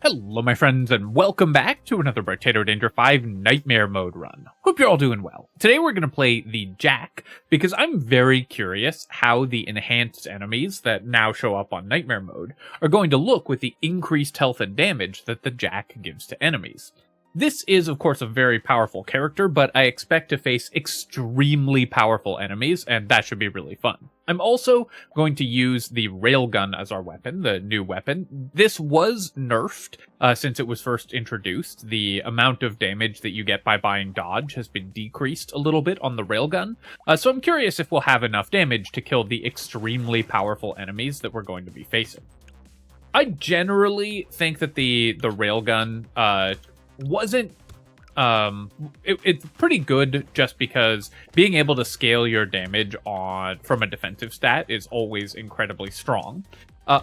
Hello my friends and welcome back to another Brotato Danger 5 Nightmare Mode run. Hope you're all doing well. Today we're going to play the Jack because I'm very curious how the enhanced enemies that now show up on Nightmare Mode are going to look with the increased health and damage that the Jack gives to enemies. This is, of course, a very powerful character, but I expect to face extremely powerful enemies, and that should be really fun. I'm also going to use the railgun as our weapon, the new weapon. This was nerfed since it was first introduced. The amount of damage that you get by buying dodge has been decreased a little bit on the railgun, so I'm curious if we'll have enough damage to kill the extremely powerful enemies that we're going to be facing. I generally think that the railgun wasn't it's pretty good just because being able to scale your damage from a defensive stat is always incredibly strong.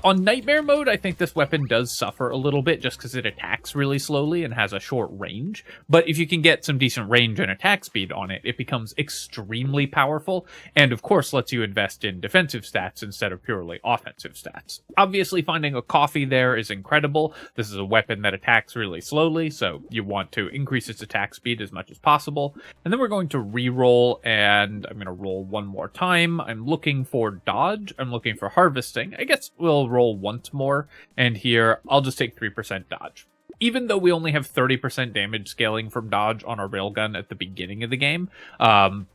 On Nightmare Mode, I think this weapon does suffer a little bit just because it attacks really slowly and has a short range. But if you can get some decent range and attack speed on it, it becomes extremely powerful, and of course lets you invest in defensive stats instead of purely offensive stats. Obviously, finding a coffee there is incredible. This is a weapon that attacks really slowly, so you want to increase its attack speed as much as possible. And then we're going to re-roll, and I'm going to roll one more time. I'm looking for dodge. I'm looking for harvesting. I guess we'll roll once more, and here I'll just take 3% dodge. Even though we only have 30% damage scaling from dodge on our railgun at the beginning of the game,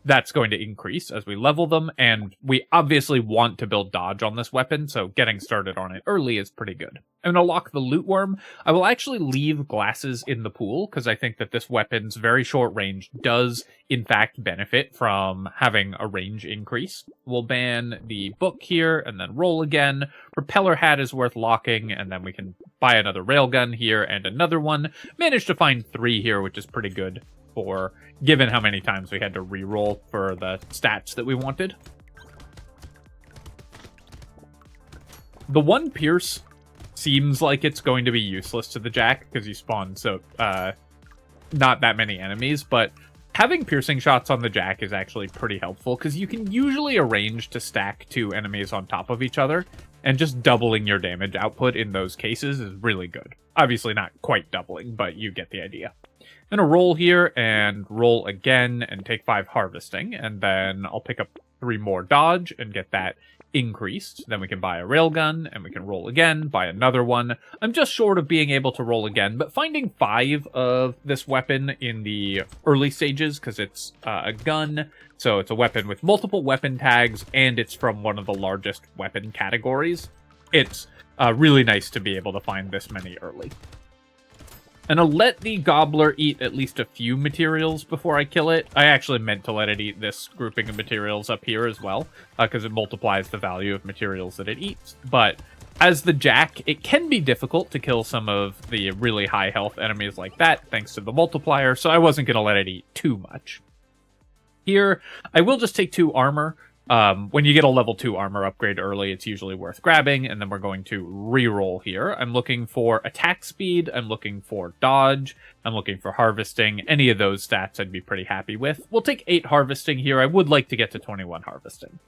that's going to increase as we level them, and we obviously want to build dodge on this weapon, so getting started on it early is pretty good. I'm going to lock the loot worm. I will actually leave glasses in the pool, because I think that this weapon's very short range does, in fact, benefit from having a range increase. We'll ban the book here, and then roll again. Propeller hat is worth locking, and then we can buy another railgun here, and another one. Managed to find 3 here, which is pretty good for given how many times we had to re-roll for the stats that we wanted. The one pierce seems like it's going to be useless to the Jack because you spawn so not that many enemies, but having piercing shots on the Jack is actually pretty helpful because you can usually arrange to stack 2 enemies on top of each other, and just doubling your damage output in those cases is really good. Obviously not quite doubling, but you get the idea. I'm gonna roll here and roll again and take 5 harvesting, and then I'll pick up 3 more dodge and get that increased. Then we can buy a railgun, and we can roll again, buy another one. I'm just short of being able to roll again, but finding 5 of this weapon in the early stages, because it's a gun, so it's a weapon with multiple weapon tags, and it's from one of the largest weapon categories. It's really nice to be able to find this many early. And I'll let the gobbler eat at least a few materials before I kill it. I actually meant to let it eat this grouping of materials up here as well, because it multiplies the value of materials that it eats. But as the Jack, it can be difficult to kill some of the really high health enemies like that, thanks to the multiplier, so I wasn't going to let it eat too much. Here, I will just take 2 armor. When you get a level 2 armor upgrade early, it's usually worth grabbing, and then we're going to re-roll here. I'm looking for attack speed, I'm looking for dodge, I'm looking for harvesting. Any of those stats I'd be pretty happy with. We'll take 8 harvesting here. I would like to get to 21 harvesting.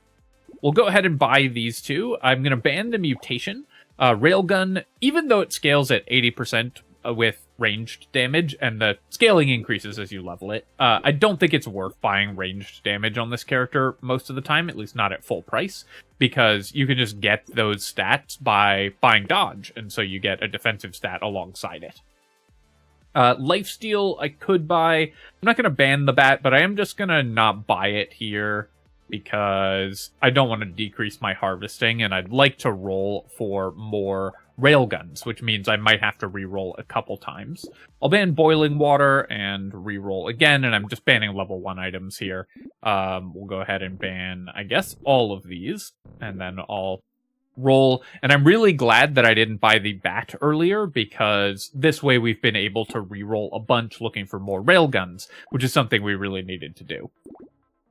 We'll go ahead and buy these 2. I'm going to ban the mutation. Railgun, even though it scales at 80% with ranged damage, and the scaling increases as you level it, I don't think it's worth buying ranged damage on this character most of the time, at least not at full price, because you can just get those stats by buying dodge, and so you get a defensive stat alongside it. Lifesteal I could buy. I'm not going to ban the bat, but I am just going to not buy it here because I don't want to decrease my harvesting, and I'd like to roll for more railguns, which means I might have to re-roll a couple times. I'll ban boiling water and re-roll again, and I'm just banning level 1 items here. We'll go ahead and ban, I guess, all of these, and then I'll roll. And I'm really glad that I didn't buy the bat earlier, because this way we've been able to re-roll a bunch looking for more railguns, which is something we really needed to do.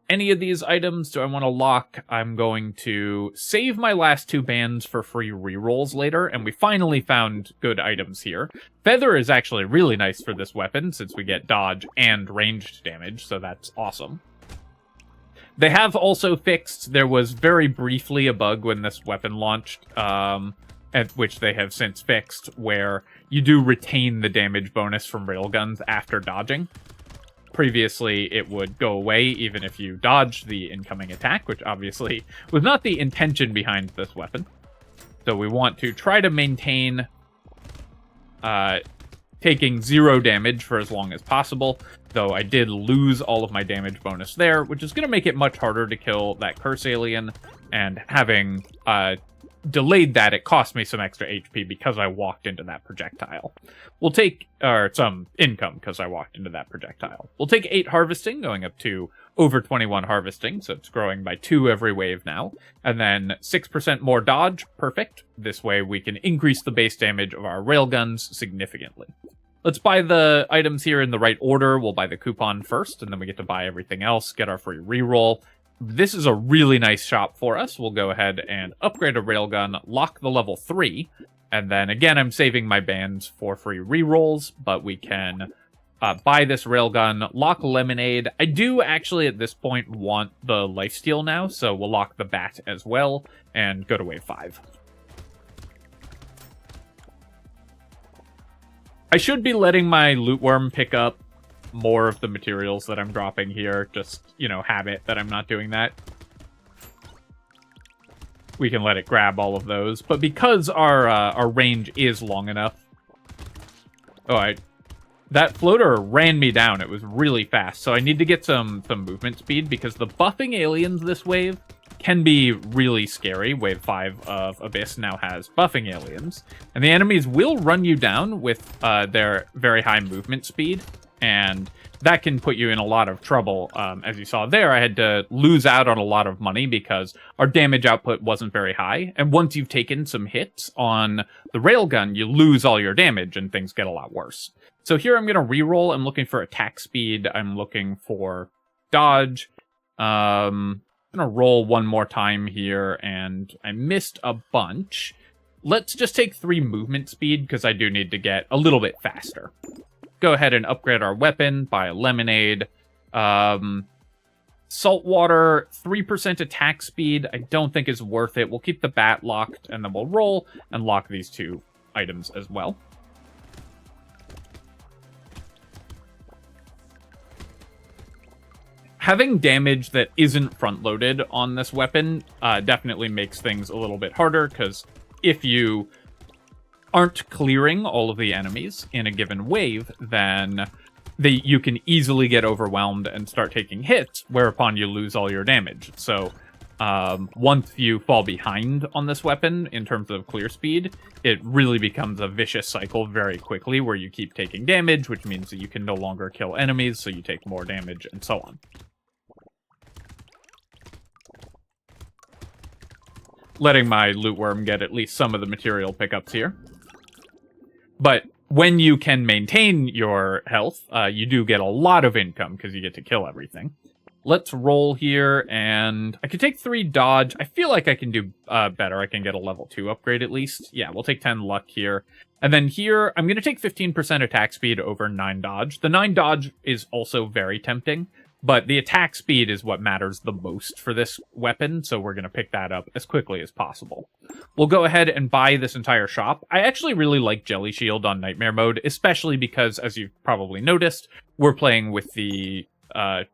Any of these items do I want to lock? I'm going to save my last 2 bans for free rerolls later, and we finally found good items here. Feather is actually really nice for this weapon, since we get dodge and ranged damage, so that's awesome. They have also fixed, there was very briefly a bug when this weapon launched, at which they have since fixed, where you do retain the damage bonus from railguns after dodging. Previously, it would go away even if you dodged the incoming attack, which obviously was not the intention behind this weapon. So we want to try to maintain taking 0 damage for as long as possible, though I did lose all of my damage bonus there, which is going to make it much harder to kill that curse alien, and having delayed that, it cost me some extra HP because I walked into that projectile. We'll take, or some income because I walked into that projectile. We'll take 8 harvesting, going up to over 21 harvesting, so it's growing by 2 every wave now. And then 6% more dodge, perfect. This way we can increase the base damage of our railguns significantly. Let's buy the items here in the right order. We'll buy the coupon first, and then we get to buy everything else, get our free reroll. This is a really nice shop for us. We'll go ahead and upgrade a railgun, lock the level 3, and then again, I'm saving my bands for free rerolls, but we can buy this railgun, lock Lemonade. I do actually at this point want the lifesteal now, so we'll lock the bat as well, and go to wave 5. I should be letting my loot worm pick up more of the materials that I'm dropping here. Just, you know, habit that I'm not doing that. We can let it grab all of those. But because our range is long enough... Oh, that floater ran me down. It was really fast. So I need to get some movement speed, because the buffing aliens this wave can be really scary. Wave 5 of Abyss now has buffing aliens. And the enemies will run you down with their very high movement speed. And that can put you in a lot of trouble. As you saw there, I had to lose out on a lot of money because our damage output wasn't very high. And once you've taken some hits on the railgun, you lose all your damage and things get a lot worse. So here I'm going to reroll. I'm looking for attack speed. I'm looking for dodge. I'm going to roll one more time here, and I missed a bunch. Let's just take 3 movement speed because I do need to get a little bit faster. Go ahead and upgrade our weapon, buy a Lemonade. Saltwater, 3% attack speed, I don't think is worth it. We'll keep the bat locked, and then we'll roll and lock these 2 items as well. Having damage that isn't front-loaded on this weapon definitely makes things a little bit harder, because if you aren't clearing all of the enemies in a given wave, then you can easily get overwhelmed and start taking hits, whereupon you lose all your damage. So once you fall behind on this weapon in terms of clear speed, it really becomes a vicious cycle very quickly where you keep taking damage, which means that you can no longer kill enemies, so you take more damage, and so on. Letting my loot worm get at least some of the material pickups here. But when you can maintain your health, you do get a lot of income because you get to kill everything. Let's roll here, and I could take 3 dodge. I feel like I can do better. I can get a level 2 upgrade at least. Yeah, we'll take 10 luck here. And then here, I'm going to take 15% attack speed over 9 dodge. The 9 dodge is also very tempting, but the attack speed is what matters the most for this weapon, so we're going to pick that up as quickly as possible. We'll go ahead and buy this entire shop. I actually really like Jelly Shield on Nightmare mode, especially because, as you've probably noticed, we're playing with the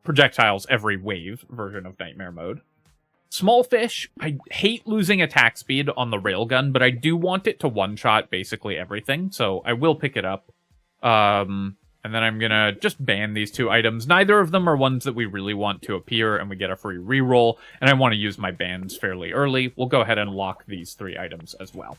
projectiles every wave version of Nightmare mode. Small fish, I hate losing attack speed on the railgun, but I do want it to one-shot basically everything, so I will pick it up. And then I'm going to just ban these 2 items. Neither of them are ones that we really want to appear, and we get a free reroll. And I want to use my bans fairly early. We'll go ahead and lock these 3 items as well.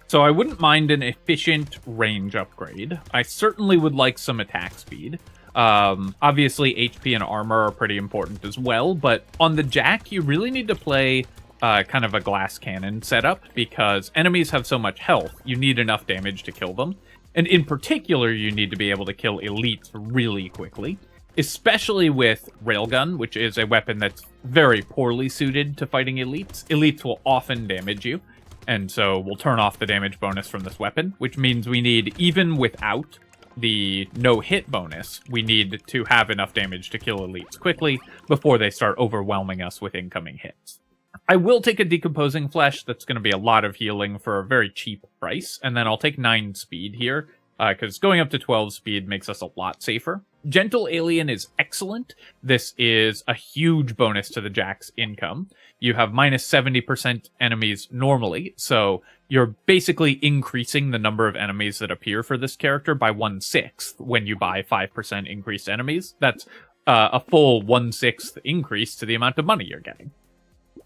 So I wouldn't mind an efficient range upgrade. I certainly would like some attack speed. Obviously, HP and armor are pretty important as well, but on the Jack, you really need to play kind of a glass cannon setup, because enemies have so much health, you need enough damage to kill them. And in particular, you need to be able to kill elites really quickly, especially with Railgun, which is a weapon that's very poorly suited to fighting elites. Elites will often damage you, and so we'll turn off the damage bonus from this weapon, which means we need, even without the no-hit bonus, we need to have enough damage to kill elites quickly before they start overwhelming us with incoming hits. I will take a Decomposing Flesh. That's going to be a lot of healing for a very cheap price. And then I'll take 9 speed here, because going up to 12 speed makes us a lot safer. Gentle Alien is excellent. This is a huge bonus to the Jack's income. You have minus 70% enemies normally, so you're basically increasing the number of enemies that appear for this character by 1/6 when you buy 5% increased enemies. That's a full 1/6 increase to the amount of money you're getting.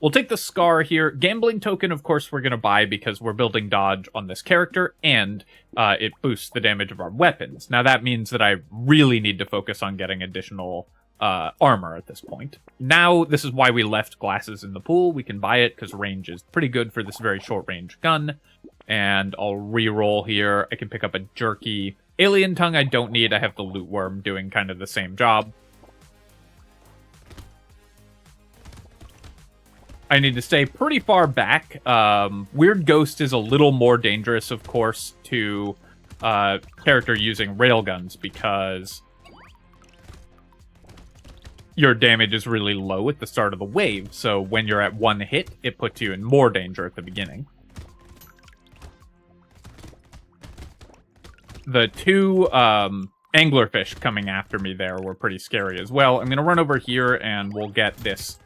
We'll take the Scar here. Gambling Token, of course, we're going to buy because we're building dodge on this character, and it boosts the damage of our weapons. Now, that means that I really need to focus on getting additional armor at this point. Now, this is why we left glasses in the pool. We can buy it because range is pretty good for this very short-range gun. And I'll re-roll here. I can pick up a Jerky. Alien Tongue I don't need. I have the Loot Worm doing kind of the same job. I need to stay pretty far back. Weird Ghost is a little more dangerous, of course, to character using railguns because your damage is really low at the start of the wave. So when you're at 1 hit, it puts you in more danger at the beginning. The 2 anglerfish coming after me there were pretty scary as well. I'm going to run over here and we'll get this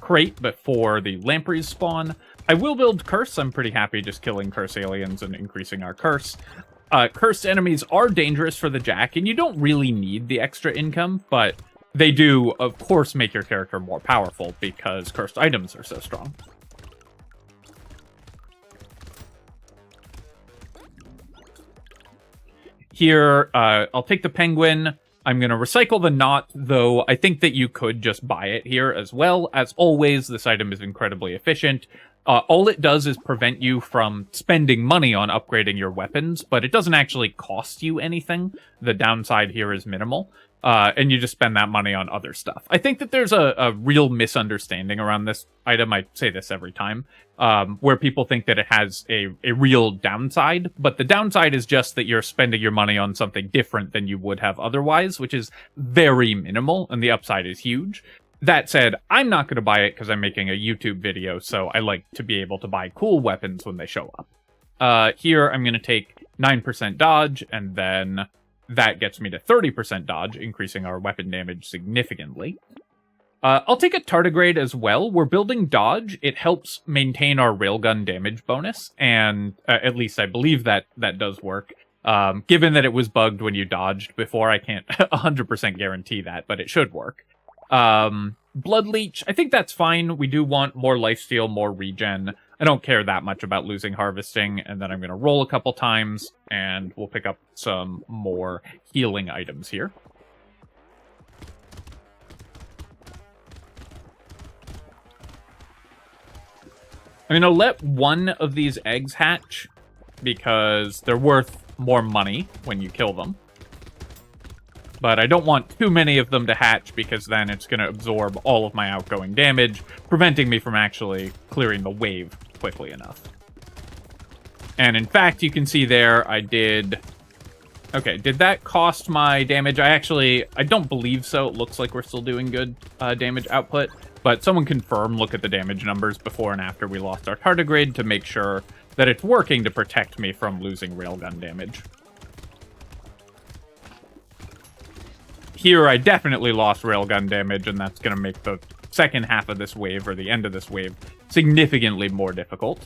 crate before the lampreys spawn. I will build Curse. I'm pretty happy just killing Curse aliens and increasing our Curse. Cursed enemies are dangerous for the Jack, and you don't really need the extra income, but they do, of course, make your character more powerful because cursed items are so strong. Here, I'll take the penguin. I'm going to recycle the knot, though I think that you could just buy it here as well. As always, this item is incredibly efficient. All it does is prevent you from spending money on upgrading your weapons, but it doesn't actually cost you anything. The downside here is minimal, and you just spend that money on other stuff. I think that there's a real misunderstanding around this item. I say this every time, where people think that it has a real downside, but the downside is just that you're spending your money on something different than you would have otherwise, which is very minimal, and the upside is huge. That said, I'm not going to buy it because I'm making a YouTube video, so I like to be able to buy cool weapons when they show up. Here, I'm going to take 9% dodge, and then that gets me to 30% dodge, increasing our weapon damage significantly. I'll take a tardigrade as well. We're building dodge. It helps maintain our railgun damage bonus, and at least I believe that does work. Given that it was bugged when you dodged before, I can't 100% guarantee that, but it should work. Blood Leech, I think that's fine. We do want more lifesteal, more regen. I don't care that much about losing harvesting, and then I'm going to roll a couple times, and we'll pick up some more healing items here. I'm going to let one of these eggs hatch, because they're worth more money when you kill them. But I don't want too many of them to hatch, because then it's going to absorb all of my outgoing damage, preventing me from actually clearing the wave quickly enough. And in fact, you can see there, I did... Okay, did that cost my damage? I don't believe so. It looks like we're still doing good damage output. But someone confirm, look at the damage numbers before and after we lost our tardigrade to make sure that it's working to protect me from losing railgun damage. Here, I definitely lost railgun damage, and that's going to make the second half of this wave, or the end of this wave, significantly more difficult.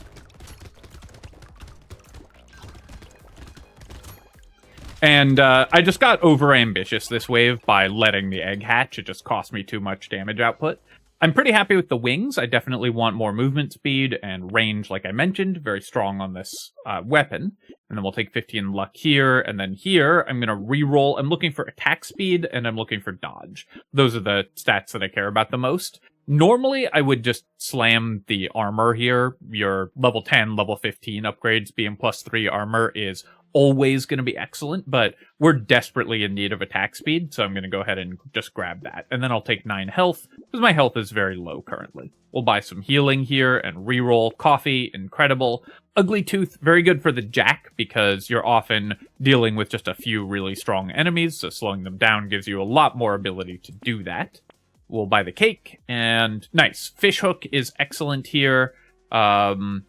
And I just got overambitious this wave by letting the egg hatch. It just cost me too much damage output. I'm pretty happy with the wings. I definitely want more movement speed and range, like I mentioned. Very strong on this weapon. And then we'll take 15 luck here. And then here, I'm going to re-roll. I'm looking for attack speed, and I'm looking for dodge. Those are the stats that I care about the most. Normally, I would just slam the armor here. Your level 10, level 15 upgrades being +3 armor is always going to be excellent, but we're desperately in need of attack speed, so I'm going to go ahead and just grab that. And then I'll take 9 health, because my health is very low currently. We'll buy some healing here and reroll. Coffee, incredible. Ugly Tooth, very good for the Jack, because you're often dealing with just a few really strong enemies, so slowing them down gives you a lot more ability to do that. We'll buy the cake, and nice. Fishhook is excellent here. I'm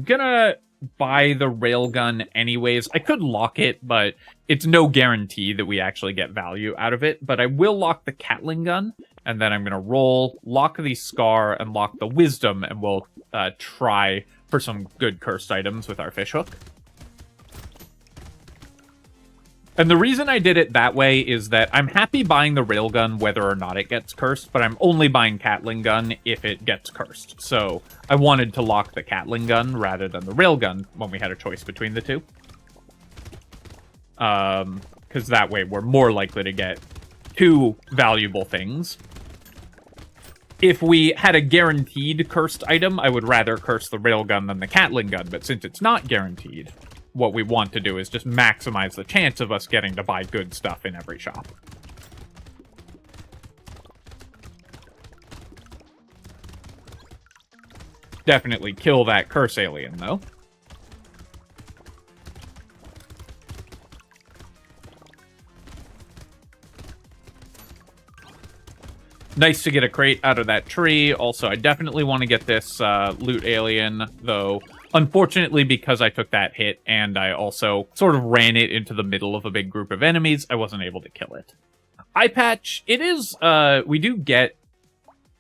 gonna buy the railgun anyways. I could lock it, but it's no guarantee that we actually get value out of it. But I will lock the Catling gun, and then I'm gonna roll, lock the Scar, and lock the Wisdom, and we'll try for some good cursed items with our Fishhook. And the reason I did it that way is that I'm happy buying the railgun whether or not it gets cursed, but I'm only buying Catling gun if it gets cursed. So I wanted to lock the Catling gun rather than the railgun when we had a choice between the two. Because that way we're more likely to get 2 valuable things. If we had a guaranteed cursed item, I would rather curse the railgun than the Catling gun, but since it's not guaranteed, what we want to do is just maximize the chance of us getting to buy good stuff in every shop. Definitely kill that curse alien, though. Nice to get a crate out of that tree. Also, I definitely want to get this loot alien, though. Unfortunately, because I took that hit and I also sort of ran it into the middle of a big group of enemies, I wasn't able to kill it. Eye patch, it is, we do get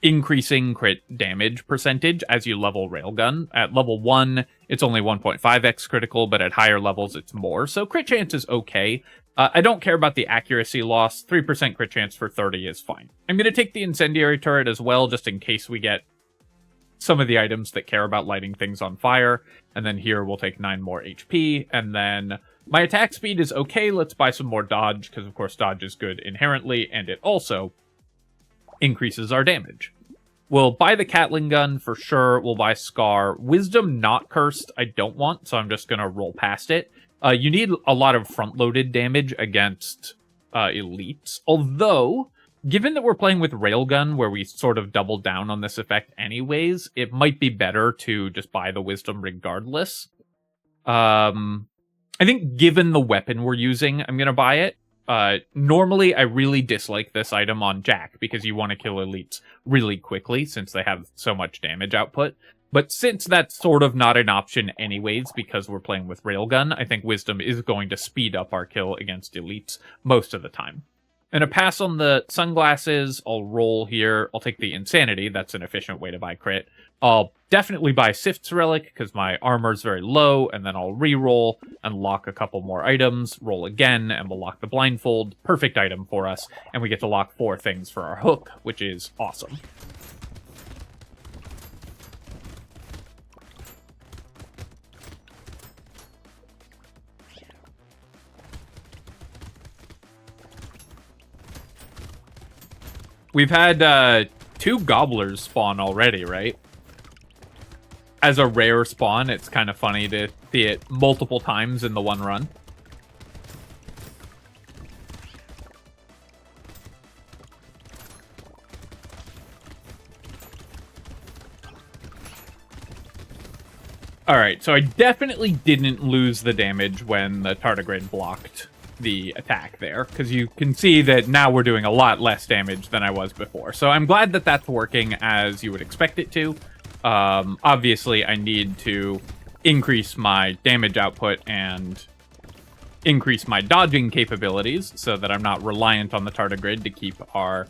increasing crit damage percentage as you level railgun. At level 1, it's only 1.5x critical, but at higher levels, it's more. So crit chance is okay. I don't care about the accuracy loss. 3% crit chance for 30 is fine. I'm going to take the incendiary turret as well, just in case we get some of the items that care about lighting things on fire. And then here we'll take 9 more HP. And then my attack speed is okay. Let's buy some more dodge, because of course dodge is good inherently, and it also increases our damage. We'll buy the Catling gun for sure. We'll buy Scar. Wisdom not cursed I don't want, so I'm just going to roll past it. You need a lot of front-loaded damage against elites. Although, given that we're playing with Railgun, where we sort of double down on this effect anyways, it might be better to just buy the Wisdom regardless. I think given the weapon we're using, I'm going to buy it. Normally, I really dislike this item on Jack, because you want to kill elites really quickly, since they have so much damage output. But since that's sort of not an option anyways, because we're playing with Railgun, I think Wisdom is going to speed up our kill against elites most of the time. And a pass on the sunglasses, I'll roll here. I'll take the Insanity, that's an efficient way to buy crit. I'll definitely buy Sift's Relic, because my armor's very low, and then I'll re-roll and lock a couple more items, roll again, and we'll lock the Blindfold. Perfect item for us, and we get to lock 4 things for our hook, which is awesome. We've had 2 gobblers spawn already, right? As a rare spawn, it's kind of funny to see it multiple times in the one run. Alright, so I definitely didn't lose the damage when the tardigrade blocked the attack there, because you can see that now we're doing a lot less damage than I was before. So I'm glad that that's working as you would expect it to. Obviously, I need to increase my damage output and increase my dodging capabilities so that I'm not reliant on the tardigrade to keep our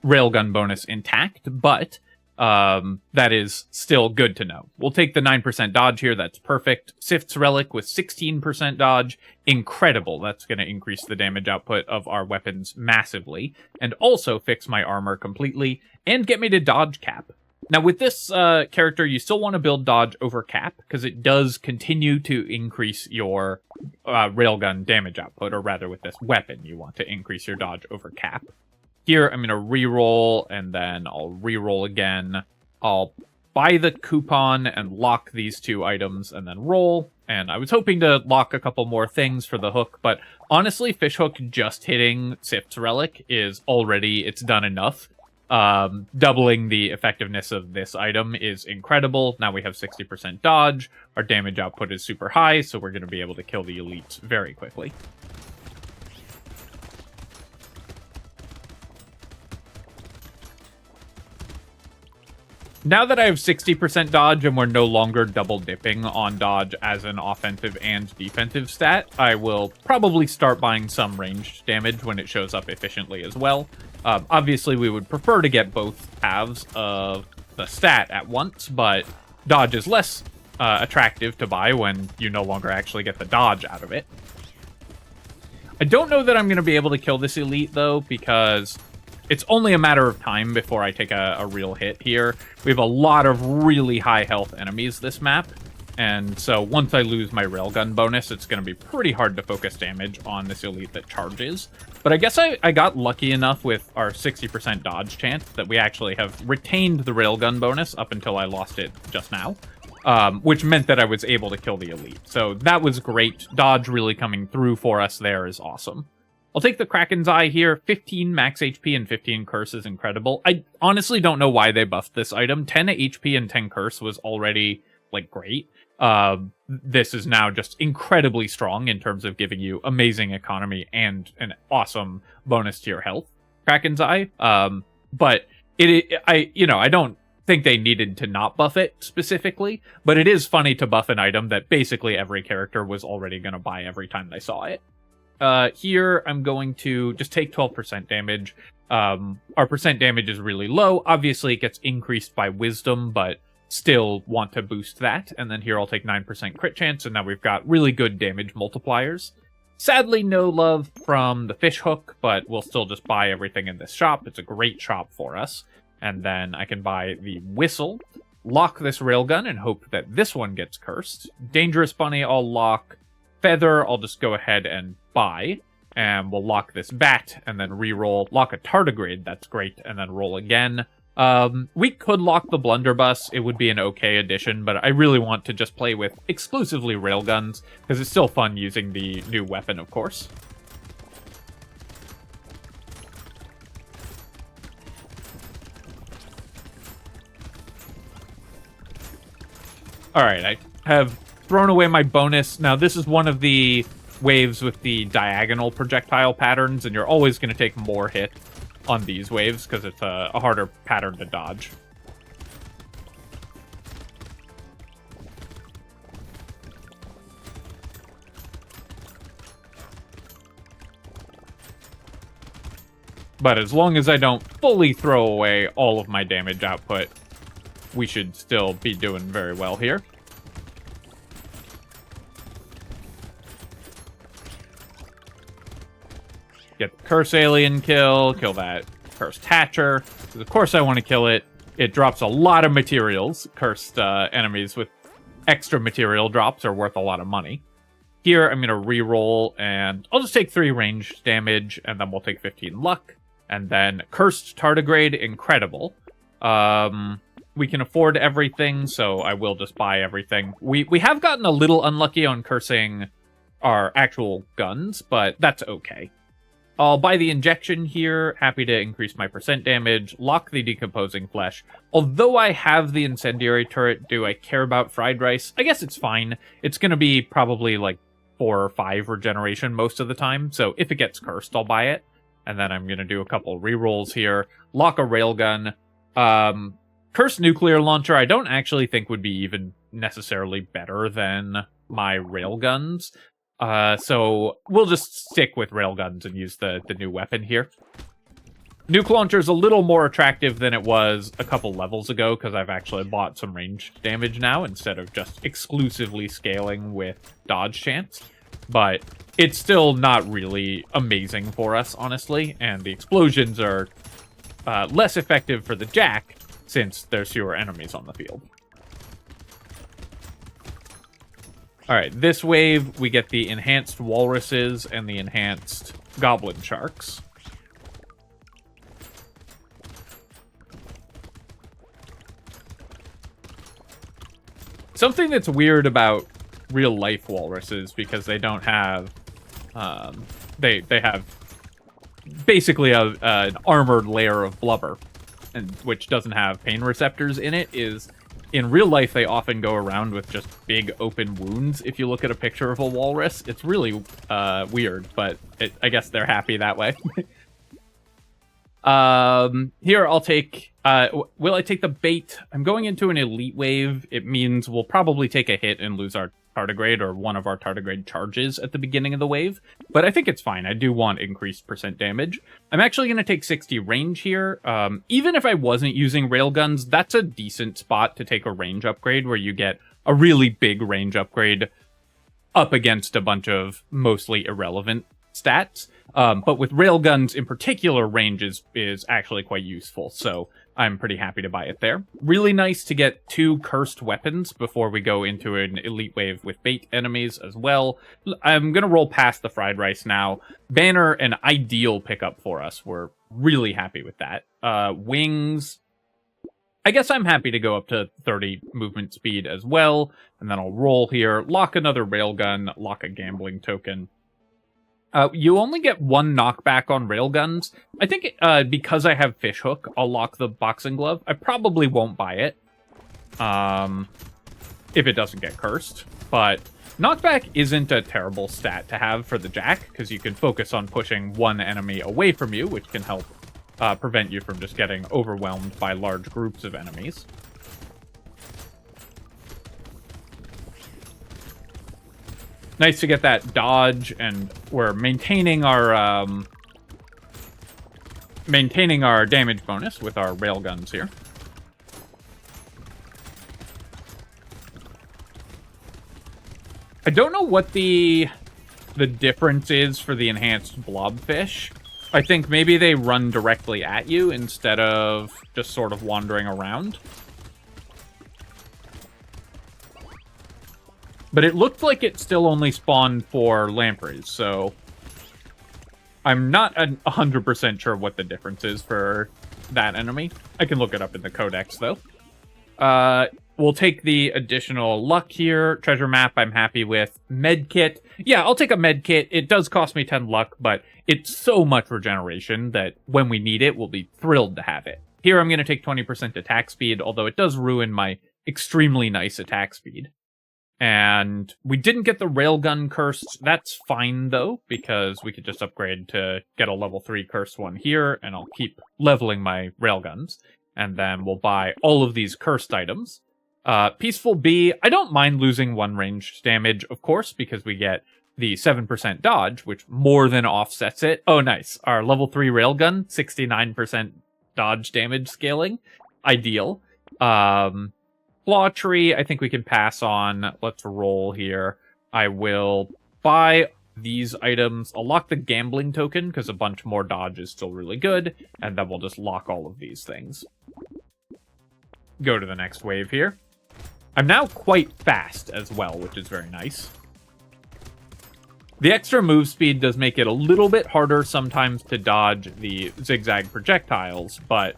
railgun bonus intact, but that is still good to know. We'll take the 9% dodge here. That's perfect. Sift's Relic with 16% dodge. Incredible. That's going to increase the damage output of our weapons massively, and also fix my armor completely, and get me to dodge cap. Now, with this character, you still want to build dodge over cap, because it does continue to increase your railgun damage output, or rather with this weapon, you want to increase your dodge over cap. Here, I'm going to re-roll, and then I'll re-roll again. I'll buy the coupon and lock these 2 items and then roll. And I was hoping to lock a couple more things for the hook, but honestly, Fishhook just hitting Sift's Relic is already, it's done enough. Doubling the effectiveness of this item is incredible. Now we have 60% dodge. Our damage output is super high, so we're going to be able to kill the elites very quickly. Now that I have 60% dodge and we're no longer double dipping on dodge as an offensive and defensive stat, I will probably start buying some ranged damage when it shows up efficiently as well. Obviously, we would prefer to get both halves of the stat at once, but dodge is less attractive to buy when you no longer actually get the dodge out of it. I don't know that I'm going to be able to kill this elite, though, because it's only a matter of time before I take a real hit here. We have a lot of really high health enemies this map, and so once I lose my railgun bonus, it's going to be pretty hard to focus damage on this elite that charges. But I guess I got lucky enough with our 60% dodge chance that we actually have retained the railgun bonus up until I lost it just now, which meant that I was able to kill the elite. So that was great. Dodge really coming through for us there is awesome. I'll take the Kraken's Eye here. 15 max HP and 15 curse is incredible. I honestly don't know why they buffed this item. 10 HP and 10 curse was already, like, great. This is now just incredibly strong in terms of giving you amazing economy and an awesome bonus to your health. Kraken's Eye. But I don't think they needed to not buff it specifically, but it is funny to buff an item that basically every character was already going to buy every time they saw it. Here, I'm going to just take 12% damage. Our percent damage is really low. Obviously, it gets increased by wisdom, but still want to boost that. And then here, I'll take 9% crit chance, and now we've got really good damage multipliers. Sadly, no love from the Fishhook, but we'll still just buy everything in this shop. It's a great shop for us. And then I can buy the Whistle, lock this railgun, and hope that this one gets cursed. Dangerous Bunny, I'll lock. Feather, I'll just go ahead and buy, and we'll lock this bat, and then re-roll. Lock a tardigrade, that's great, and then roll again. We could lock the blunderbuss, it would be an okay addition, but I really want to just play with exclusively railguns, because it's still fun using the new weapon, of course. Alright, I have thrown away my bonus. Now, this is one of the waves with the diagonal projectile patterns, and you're always going to take more hit on these waves because it's a harder pattern to dodge. But as long as I don't fully throw away all of my damage output, we should still be doing very well here. Get the Curse Alien kill that Cursed Hatcher. Because of course I want to kill it. It drops a lot of materials. Cursed enemies with extra material drops are worth a lot of money. Here I'm going to re-roll, and I'll just take 3 range damage, and then we'll take 15 luck. And then Cursed Tardigrade, incredible. We can afford everything, so I will just buy everything. We have gotten a little unlucky on cursing our actual guns, but that's okay. I'll buy the injection here, happy to increase my percent damage, lock the decomposing flesh. Although I have the incendiary turret, do I care about fried rice? I guess it's fine. It's going to be probably like 4 or 5 regeneration most of the time, so if it gets cursed, I'll buy it. And then I'm going to do a couple rerolls here, lock a railgun. Cursed nuclear launcher, I don't actually think would be even necessarily better than my railguns. So we'll just stick with railguns and use the new weapon here. Nuke launcher is a little more attractive than it was a couple levels ago, because I've actually bought some ranged damage now instead of just exclusively scaling with dodge chance. But it's still not really amazing for us, honestly, and the explosions are less effective for the Jack since there's fewer enemies on the field. Alright, this wave, we get the enhanced walruses and the enhanced goblin sharks. Something that's weird about real-life walruses, because they don't have... they have basically an armored layer of blubber, and which doesn't have pain receptors in it, is... In real life, they often go around with just big open wounds. If you look at a picture of a walrus, it's really weird, but I guess they're happy that way. Here, I'll take... will I take the bait? I'm going into an elite wave. It means we'll probably take a hit and lose our tardigrade, or one of our tardigrade charges at the beginning of the wave. But I think it's fine. I do want increased percent damage. I'm actually going to take 60 range here. Even if I wasn't using railguns, that's a decent spot to take a range upgrade, where you get a really big range upgrade up against a bunch of mostly irrelevant stats. But with railguns in particular, range is actually quite useful, so I'm pretty happy to buy it there. Really nice to get 2 cursed weapons before we go into an elite wave with bait enemies as well. I'm going to roll past the fried rice now. Banner, an ideal pickup for us. We're really happy with that. Wings, I guess I'm happy to go up to 30 movement speed as well. And then I'll roll here, lock another railgun, lock a gambling token. You only get 1 knockback on railguns. I think because I have Fishhook, I'll lock the boxing glove. I probably won't buy it if it doesn't get cursed. But knockback isn't a terrible stat to have for the Jack, because you can focus on pushing one enemy away from you, which can help prevent you from just getting overwhelmed by large groups of enemies. Nice to get that dodge, and we're maintaining our damage bonus with our railguns here. I don't know what the difference is for the enhanced blobfish. I think maybe they run directly at you instead of just sort of wandering around. But it looked like it still only spawned for lampreys, so I'm not 100% sure what the difference is for that enemy. I can look it up in the codex, though. We'll take the additional luck here. Treasure map, I'm happy with. Medkit. Yeah, I'll take a medkit. It does cost me 10 luck, but it's so much regeneration that when we need it, we'll be thrilled to have it. Here, I'm going to take 20% attack speed, although it does ruin my extremely nice attack speed. And we didn't get the railgun cursed. That's fine, though, because we could just upgrade to get a level 3 cursed one here, and I'll keep leveling my railguns. And then we'll buy all of these cursed items. Peaceful Bee, I don't mind losing 1 ranged damage, of course, because we get the 7% dodge, which more than offsets it. Oh, nice. Our level 3 railgun, 69% dodge damage scaling. Ideal. Claw Tree, I think we can pass on. Let's roll here. I will buy these items. I'll lock the gambling token, because a bunch more dodge is still really good. And then we'll just lock all of these things. Go to the next wave here. I'm now quite fast as well, which is very nice. The extra move speed does make it a little bit harder sometimes to dodge the zigzag projectiles, but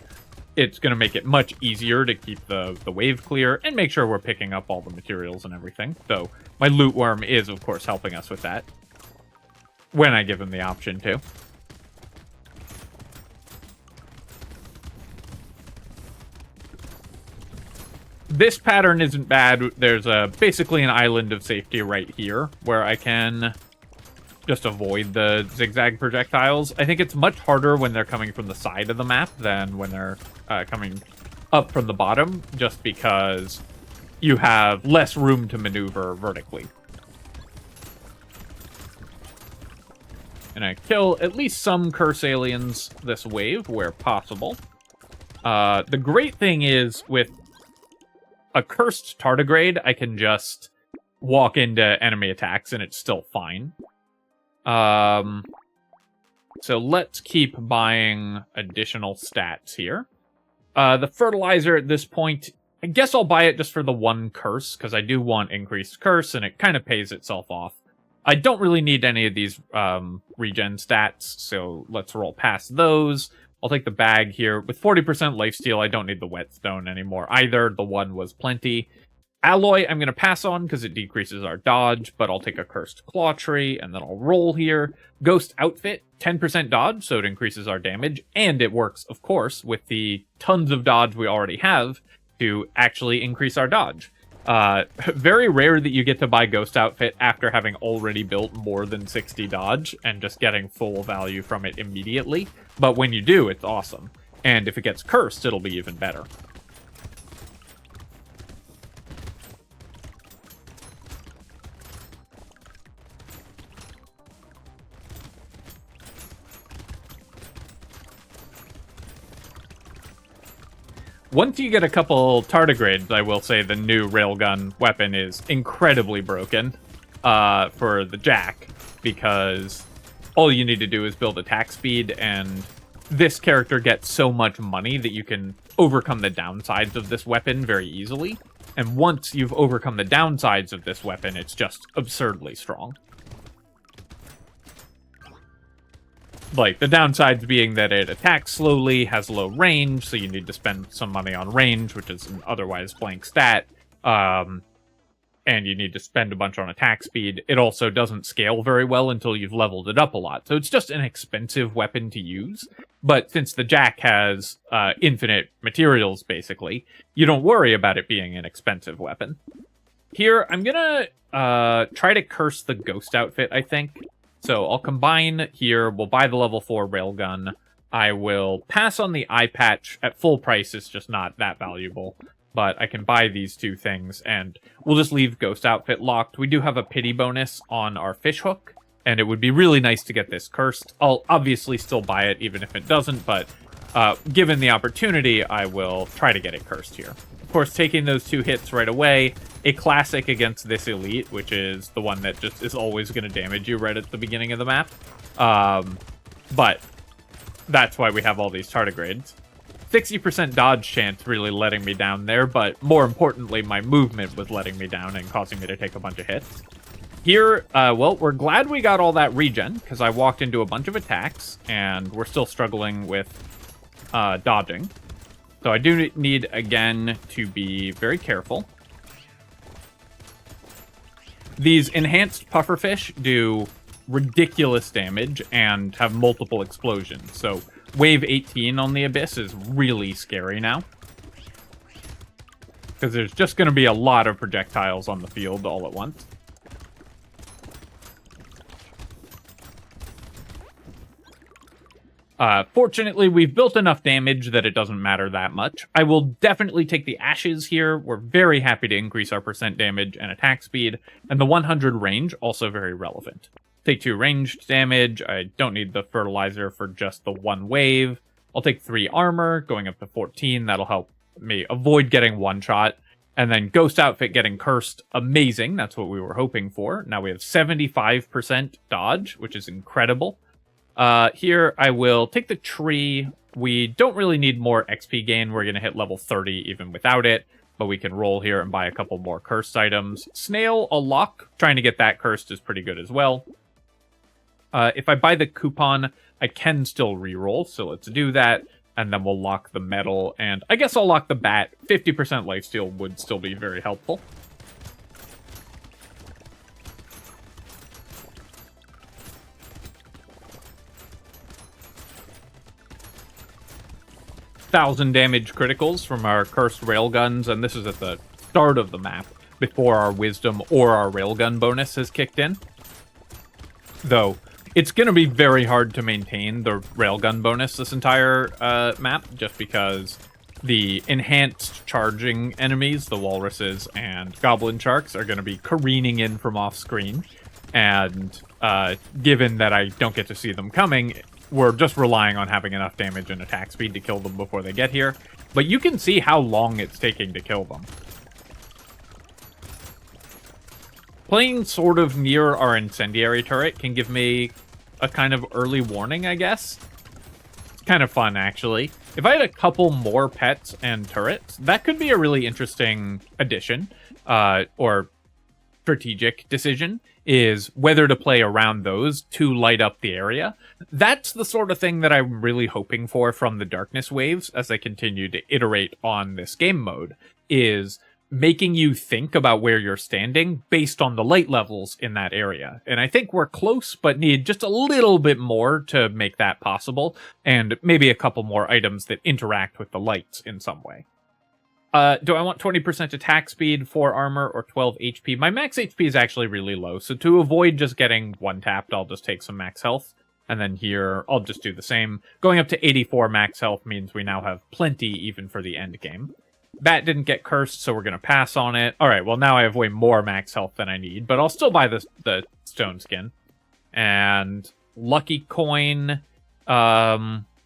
it's going to make it much easier to keep the wave clear and make sure we're picking up all the materials and everything. So my loot worm is, of course, helping us with that when I give him the option to. This pattern isn't bad. There's basically an island of safety right here where I can just avoid the zigzag projectiles. I think it's much harder when they're coming from the side of the map than when they're coming up from the bottom, just because you have less room to maneuver vertically. And I kill at least some curse aliens this wave where possible. The great thing is, with a cursed tardigrade, I can just walk into enemy attacks and it's still fine. So let's keep buying additional stats here. The fertilizer at this point, I guess I'll buy it just for the 1 curse, because I do want increased curse, and it kind of pays itself off. I don't really need any of these regen stats, so let's roll past those. I'll take the bag here. With 40% lifesteal, I don't need the whetstone anymore either. The 1 was plenty. Alloy, I'm going to pass on because it decreases our dodge, but I'll take a Cursed Claw Tree, and then I'll roll here. Ghost Outfit, 10% dodge, so it increases our damage, and it works, of course, with the tons of dodge we already have to actually increase our dodge. Very rare that you get to buy Ghost Outfit after having already built more than 60 dodge and just getting full value from it immediately, but when you do, it's awesome. And if it gets cursed, it'll be even better. Once you get a couple tardigrades, I will say the new railgun weapon is incredibly broken for the Jack, because all you need to do is build attack speed, and this character gets so much money that you can overcome the downsides of this weapon very easily. And once you've overcome the downsides of this weapon, it's just absurdly strong. Like, the downsides being that it attacks slowly, has low range, so you need to spend some money on range, which is an otherwise blank stat, and you need to spend a bunch on attack speed. It also doesn't scale very well until you've leveled it up a lot, so it's just an expensive weapon to use. But since the Jack has infinite materials, basically, you don't worry about it being an expensive weapon. Here, I'm gonna try to curse the Ghost Outfit, I think. So I'll combine here, we'll buy the level 4 railgun. I will pass on the eye patch. At full price, it's just not that valuable. But I can buy these two things, and we'll just leave Ghost Outfit locked. We do have a pity bonus on our fish hook, and it would be really nice to get this cursed. I'll obviously still buy it, even if it doesn't, but given the opportunity, I will try to get it cursed here. Of course, taking those 2 hits right away, a classic against this elite, which is the one that just is always going to damage you right at the beginning of the map. But that's why we have all these tardigrades. 60% dodge chance really letting me down there, but more importantly, my movement was letting me down and causing me to take a bunch of hits. Here, well, we're glad we got all that regen, because I walked into a bunch of attacks, and we're still struggling with dodging. So I do need, again, to be very careful. These enhanced pufferfish do ridiculous damage and have multiple explosions. So wave 18 on the Abyss is really scary now, because there's just going to be a lot of projectiles on the field all at once. Fortunately, we've built enough damage that it doesn't matter that much. I will definitely take the Ashes here. We're very happy to increase our percent damage and attack speed, and the 100 range, also very relevant. Take 2 ranged damage. I don't need the fertilizer for just the 1 wave. I'll take 3 armor, going up to 14. That'll help me avoid getting one-shot. And then Ghost Outfit getting cursed. Amazing. That's what we were hoping for. Now we have 75% dodge, which is incredible. Here, I will take the tree. We don't really need more XP gain. We're going to hit level 30 even without it, but we can roll here and buy a couple more cursed items. Snail, a lock. Trying to get that cursed is pretty good as well. If I buy the coupon, I can still reroll, so let's do that, and then we'll lock the metal, and I guess I'll lock the bat. 50% lifesteal would still be very helpful. Thousand damage criticals from our cursed railguns, and this is at the start of the map, before our wisdom or our railgun bonus has kicked in. Though, it's going to be very hard to maintain the railgun bonus this entire map, just because the enhanced charging enemies, the walruses and goblin sharks, are going to be careening in from off-screen, and given that I don't get to see them coming, we're just relying on having enough damage and attack speed to kill them before they get here. But you can see how long it's taking to kill them. Playing sort of near our incendiary turret can give me a kind of early warning, I guess. It's kind of fun, actually. If I had a couple more pets and turrets, that could be a really interesting addition, or strategic decision, is whether to play around those to light up the area. That's the sort of thing that I'm really hoping for from the darkness waves as I continue to iterate on this game mode, is making you think about where you're standing based on the light levels in that area. And I think we're close, but need just a little bit more to make that possible, and maybe a couple more items that interact with the lights in some way. Do I want 20% attack speed, 4 armor, or 12 HP? My max HP is actually really low, so to avoid just getting one-tapped, I'll just take some max health. And then here, I'll just do the same. Going up to 84 max health means we now have plenty even for the end game. Bat didn't get cursed, so we're going to pass on it. Alright, well now I have way more max health than I need, but I'll still buy the stone skin. And lucky coin.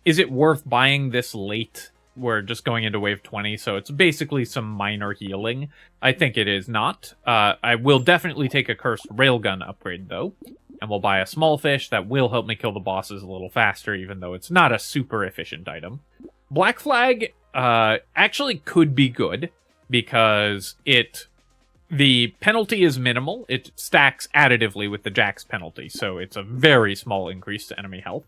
Is it worth buying this late? We're just going into wave 20, so it's basically some minor healing. I think it is not. I will definitely take a cursed railgun upgrade, though. And we'll buy a small fish that will help me kill the bosses a little faster, even though it's not a super efficient item. Black Flag actually could be good, because the penalty is minimal. It stacks additively with the Jack's penalty, so it's a very small increase to enemy health.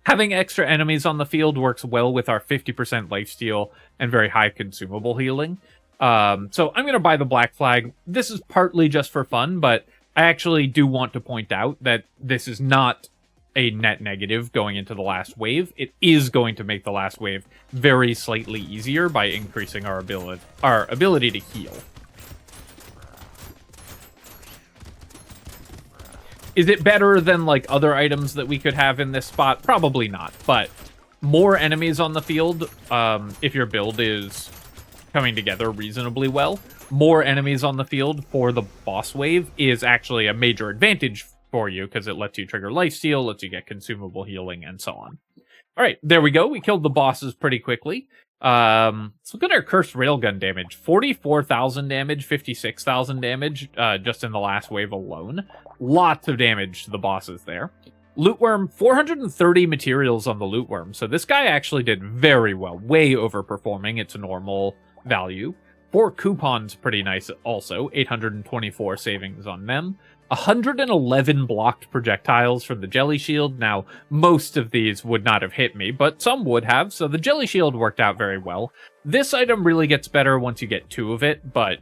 Having extra enemies on the field works well with our 50% lifesteal and very high consumable healing. So I'm going to buy the Black Flag. This is partly just for fun, but I actually do want to point out that this is not a net negative going into the last wave. It is going to make the last wave very slightly easier by increasing our ability to heal. Is it better than, like, other items that we could have in this spot? Probably not, but more enemies on the field, if your build is coming together reasonably well, more enemies on the field for the boss wave is actually a major advantage for you, because it lets you trigger lifesteal, lets you get consumable healing, and so on. Alright, there we go. We killed the bosses pretty quickly. Let's look at our cursed railgun damage. 44,000 damage, 56,000 damage, just in the last wave alone. Lots of damage to the bosses there. Loot worm, 430 materials on the loot worm. So this guy actually did very well, way overperforming its normal value. 4 coupons, pretty nice also. 824 savings on them. 111 blocked projectiles from the jelly shield. Now, most of these would not have hit me, but some would have, so the jelly shield worked out very well. This item really gets better once you get 2 of it, but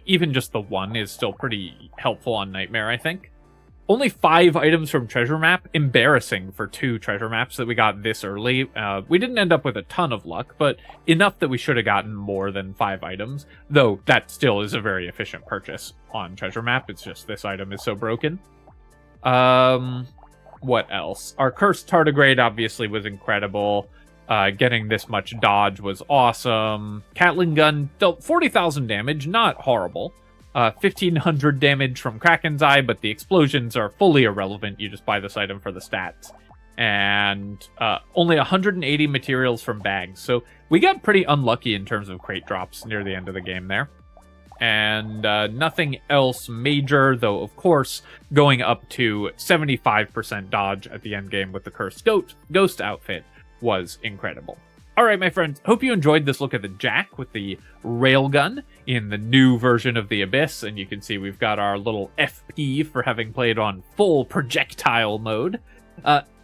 even just the 1 is still pretty helpful on Nightmare, I think. Only 5 items from Treasure Map. Embarrassing for 2 Treasure Maps that we got this early. We didn't end up with a ton of luck, but enough that we should have gotten more than 5 items. Though, that still is a very efficient purchase on Treasure Map. It's just this item is so broken. What else? Our Cursed Tardigrade obviously was incredible. Getting this much dodge was awesome. Catling Gun dealt 40,000 damage. Not horrible. 1,500 damage from Kraken's Eye, but the explosions are fully irrelevant. You just buy this item for the stats. And only 180 materials from bags. So we got pretty unlucky in terms of crate drops near the end of the game there. And nothing else major, though, of course, going up to 75% dodge at the end game with the Cursed Ghost outfit was incredible. Alright, my friends, hope you enjoyed this look at the Jack with the railgun in the new version of the Abyss, and you can see we've got our little FP for having played on full projectile mode.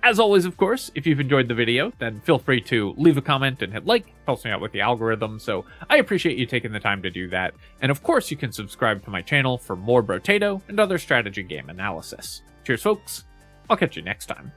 As always, of course, if you've enjoyed the video, then feel free to leave a comment and hit like. It helps me out with the algorithm, so I appreciate you taking the time to do that. And of course, you can subscribe to my channel for more Brotato and other strategy game analysis. Cheers, folks. I'll catch you next time.